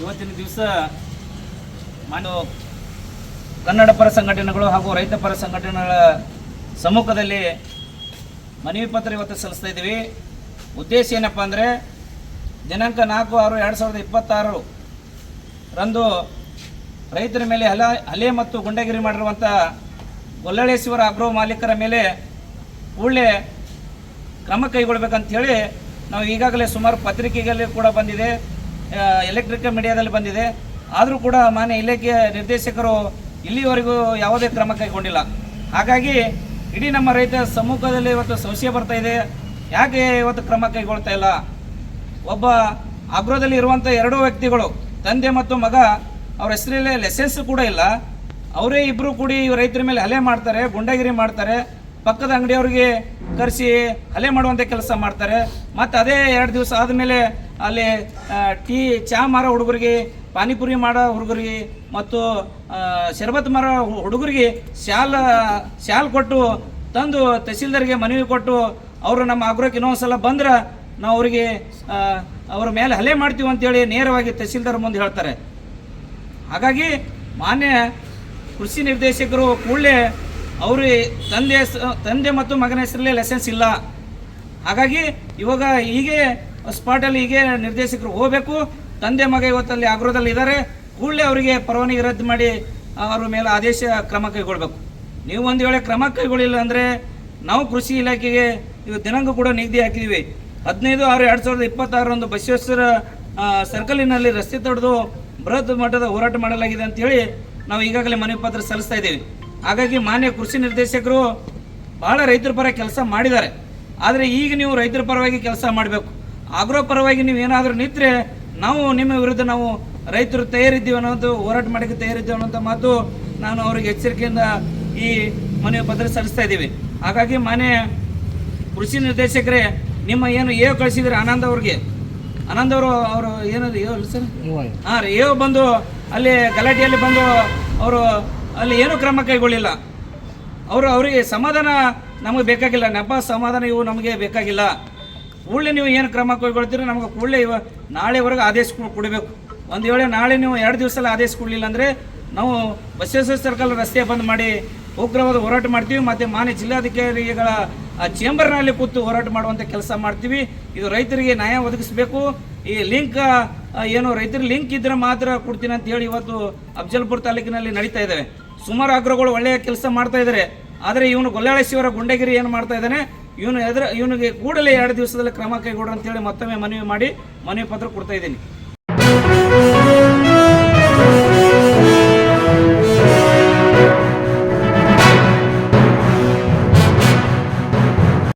ಇವತ್ತಿನ ದಿವಸ ಮಾನ್ಯ ಕನ್ನಡ ಪರ ಸಂಘಟನೆಗಳು ಹಾಗೂ ರೈತ ಪರ ಸಂಘಟನೆಗಳ ಸಮ್ಮುಖದಲ್ಲಿ ಮನವಿ ಪತ್ರ ಇವತ್ತು ಸಲ್ಲಿಸ್ತಾ ಇದ್ದೀವಿ. ಉದ್ದೇಶ ಏನಪ್ಪ ಅಂದರೆ ದಿನಾಂಕ 4/6/2026 ರಂದು ರೈತರ ಮೇಲೆ ಹಲ್ಲೆ ಮತ್ತು ಗುಂಡಾಗಿರಿ ಮಾಡಿರುವಂಥ ಗೊಲ್ಲಳೇಶ್ವರ ಆಗ್ರೋ ಮಾಲೀಕರ ಮೇಲೆ ಕೂಡಲೇ ಕ್ರಮ ಕೈಗೊಳ್ಳಬೇಕಂತೇಳಿ ನಾವು ಈಗಾಗಲೇ ಸುಮಾರು ಪತ್ರಿಕೆಗಳಲ್ಲಿ ಕೂಡ ಬಂದಿದೆ, ಎಲೆಕ್ಟ್ರಿಕಲ್ ಮೀಡಿಯಾದಲ್ಲಿ ಬಂದಿದೆ. ಆದರೂ ಕೂಡ ಮಾನ್ಯ ಇಲಾಖೆಯ ನಿರ್ದೇಶಕರು ಇಲ್ಲಿವರೆಗೂ ಯಾವುದೇ ಕ್ರಮ ಕೈಗೊಂಡಿಲ್ಲ. ಹಾಗಾಗಿ ಇಡೀ ನಮ್ಮ ರೈತ ಸಮ್ಮುಖದಲ್ಲಿ ಇವತ್ತು ಸಂಶಯ ಬರ್ತಾ ಇದೆ, ಯಾಕೆ ಇವತ್ತು ಕ್ರಮ ಕೈಗೊಳ್ತಾ ಇಲ್ಲ. ಒಬ್ಬ ಆಗ್ರೋದಲ್ಲಿ ಇರುವಂಥ 2 ವ್ಯಕ್ತಿಗಳು, ತಂದೆ ಮತ್ತು ಮಗ, ಅವ್ರ ಹೆಸರಲ್ಲಿ ಲೈಸೆನ್ಸ್ ಕೂಡ ಇಲ್ಲ. ಅವರೇ ಇಬ್ಬರು ಕೂಡಿ ರೈತರ ಮೇಲೆ ಹಲ್ಲೆ ಮಾಡ್ತಾರೆ, ಗುಂಡಾಗಿರಿ ಮಾಡ್ತಾರೆ, ಪಕ್ಕದ ಅಂಗಡಿಯವ್ರಿಗೆ ಕರೆಸಿ ಹಲ್ಲೆ ಮಾಡುವಂಥ ಕೆಲಸ ಮಾಡ್ತಾರೆ. ಮತ್ತು ಅದೇ 2 ದಿವಸ ಆದಮೇಲೆ ಅಲ್ಲಿ ಚಹಾ ಮಾರೋ ಹುಡುಗರಿಗೆ, ಪಾನಿಪುರಿ ಮಾಡೋ ಹುಡುಗರಿಗೆ ಮತ್ತು ಶರ್ಬತ್ ಮಾರೋ ಹುಡುಗರಿಗೆ ಶಾಲ್ ಕೊಟ್ಟು ತಂದು ತಹಸೀಲ್ದಾರ್ಗೆ ಮನವಿ ಕೊಟ್ಟು ಅವರು ನಮ್ಮ ಆಗ್ರೋಕ್ಕೆ ಇನ್ನೊಂದು ಸಲ ಬಂದ್ರೆ ನಾವು ಅವರಿಗೆ ಅವ್ರ ಮೇಲೆ ಹಲ್ಲೆ ಮಾಡ್ತೀವಿ ಅಂತೇಳಿ ನೇರವಾಗಿ ತಹಸೀಲ್ದಾರ್ ಮುಂದೆ ಹೇಳ್ತಾರೆ. ಹಾಗಾಗಿ ಮಾನ್ಯ ಕೃಷಿ ನಿರ್ದೇಶಕರು ಕೂಡಲೇ ಅವರು ತಂದೆ ಮತ್ತು ಮಗನ ಹೆಸರಲ್ಲಿ ಲೈಸೆನ್ಸ್ ಇಲ್ಲ. ಹಾಗಾಗಿ ಇವಾಗ ಹೀಗೆ ಸ್ಪಾಟಲ್ಲಿ ಹೀಗೆ ನಿರ್ದೇಶಕರು ಹೋಗಬೇಕು. ತಂದೆ ಮಗ ಇವತ್ತಲ್ಲಿ ಆಗ್ರೋದಲ್ಲಿ ಇದ್ದಾರೆ, ಕೂಡಲೇ ಅವರಿಗೆ ಪರವಾನಗಿ ರದ್ದು ಮಾಡಿ ಅವ್ರ ಮೇಲೆ ಆದೇಶ ಕ್ರಮ ಕೈಗೊಳ್ಳಬೇಕು. ನೀವು ಒಂದು ವೇಳೆ ಕ್ರಮ ಕೈಗೊಳ್ಳಿಲ್ಲ ಅಂದರೆ ನಾವು ಕೃಷಿ ಇಲಾಖೆಗೆ ಇವು ದಿನಾಂಕ ಕೂಡ ನಿಗದಿ ಹಾಕಿದ್ದೀವಿ. 15/6/2026 ಬಸವೇಶ್ವರ ಸರ್ಕಲಿನಲ್ಲಿ ರಸ್ತೆ ತಡೆದು ಬೃಹತ್ ಮಟ್ಟದ ಹೋರಾಟ ಮಾಡಲಾಗಿದೆ ಅಂತೇಳಿ ನಾವು ಈಗಾಗಲೇ ಮನವಿ ಪತ್ರ ಸಲ್ಲಿಸ್ತಾ ಇದ್ದೀವಿ. ಹಾಗಾಗಿ ಮಾನ್ಯ ಕೃಷಿ ನಿರ್ದೇಶಕರು ಭಾಳ ರೈತರ ಪರ ಕೆಲಸ ಮಾಡಿದ್ದಾರೆ. ಆದರೆ ಈಗ ನೀವು ರೈತರ ಪರವಾಗಿ ಕೆಲಸ ಮಾಡಬೇಕು. ಆಗ್ರೋ ಪರವಾಗಿ ನೀವು ಏನಾದರೂ ನಿಂತರೆ ನಾವು ನಿಮ್ಮ ವಿರುದ್ಧ ನಾವು ರೈತರು ತಯಾರಿದ್ದೀವಿ ಅನ್ನೋದು, ಹೋರಾಟ ಮಾಡೋಕ್ಕೆ ತಯಾರಿದ್ದೀವಿ ಅನ್ನೋಂಥ ಮಾತು ನಾನು ಅವರಿಗೆ ಎಚ್ಚರಿಕೆಯಿಂದ ಈ ಮನವಿ ಪತ್ರ ಸಲ್ಲಿಸ್ತಾ ಇದ್ದೀವಿ. ಹಾಗಾಗಿ ಮಾನ್ಯ ಕೃಷಿ ನಿರ್ದೇಶಕರೇ, ನಿಮ್ಮ ಏನು ಕಳಿಸಿದ್ರೆ ಆನಂದ್ ಅವ್ರಿಗೆ, ಆನಂದ್ ಅವರು ಏನದು ಸರ್ ಹಾಂ ರೀ, ಬಂದು ಅಲ್ಲಿ ಗಲಾಟೆಯಲ್ಲಿ ಬಂದು ಅವರು ಅಲ್ಲಿ ಏನೂ ಕ್ರಮ ಕೈಗೊಳ್ಳಿಲ್ಲ. ಅವರಿಗೆ ಸಮಾಧಾನ ನಮಗೆ ಬೇಕಾಗಿಲ್ಲ, ನೆಪ ಸಮಾಧಾನ ಇವು ನಮಗೆ ಬೇಕಾಗಿಲ್ಲ. ಕೂಡಲೇ ನೀವು ಏನು ಕ್ರಮ ಕೈಗೊಳ್ತೀರೋ ನಮಗೆ ಕೂಡಲೇ ನಾಳೆವರೆಗೆ ಆದೇಶ ಕೊಡಬೇಕು. ಒಂದು ವೇಳೆ ನಾಳೆ ನೀವು 2 ದಿವಸದಲ್ಲಿ ಆದೇಶ ಕೊಡಲಿಲ್ಲ ಅಂದರೆ ನಾವು ಬಸವೇಶ್ವರ ಸರ್ಕಲ್ ರಸ್ತೆ ಬಂದ್ ಮಾಡಿ ಉಗ್ರವಾದ ಹೋರಾಟ ಮಾಡ್ತೀವಿ. ಮತ್ತು ಮಾನ್ಯ ಜಿಲ್ಲಾಧಿಕಾರಿಗಳ ಚೇಂಬರ್ನಲ್ಲಿ ಕೂತು ಹೋರಾಟ ಮಾಡುವಂಥ ಕೆಲಸ ಮಾಡ್ತೀವಿ. ಇದು ರೈತರಿಗೆ ನ್ಯಾಯ ಒದಗಿಸಬೇಕು. ಈ ಲಿಂಕ್ ಏನು ರೈತರ ಲಿಂಕ್ ಇದ್ರೆ ಮಾತ್ರ ಕೊಡ್ತೀನಿ ಅಂತ ಹೇಳಿ ಇವತ್ತು ಅಫಜಲ್ಪುರ ತಾಲೂಕಿನಲ್ಲಿ ನಡೀತಾ ಇದ್ದಾವೆ. ಸುಮಾರು ಆಗ್ರೋಗಳು ಒಳ್ಳೆಯ ಕೆಲಸ ಮಾಡ್ತಾ ಇದ್ದಾರೆ. ಆದರೆ ಇವನು ಗೊಲ್ಲಳೇಶ್ವರ ಗುಂಡಗಿರಿ ಏನು ಮಾಡ್ತಾ ಇದ್ದಾನೆ, ಇವನಿಗೆ ಕೂಡಲೇ 2 ದಿವಸದಲ್ಲಿ ಕ್ರಮ ಕೈಗೊಡ್ರಿ ಅಂತೇಳಿ ಮತ್ತೊಮ್ಮೆ ಮನವಿ ಮಾಡಿ ಮನವಿ ಪತ್ರ ಕೊಡ್ತಾ ಇದ್ದೀನಿ.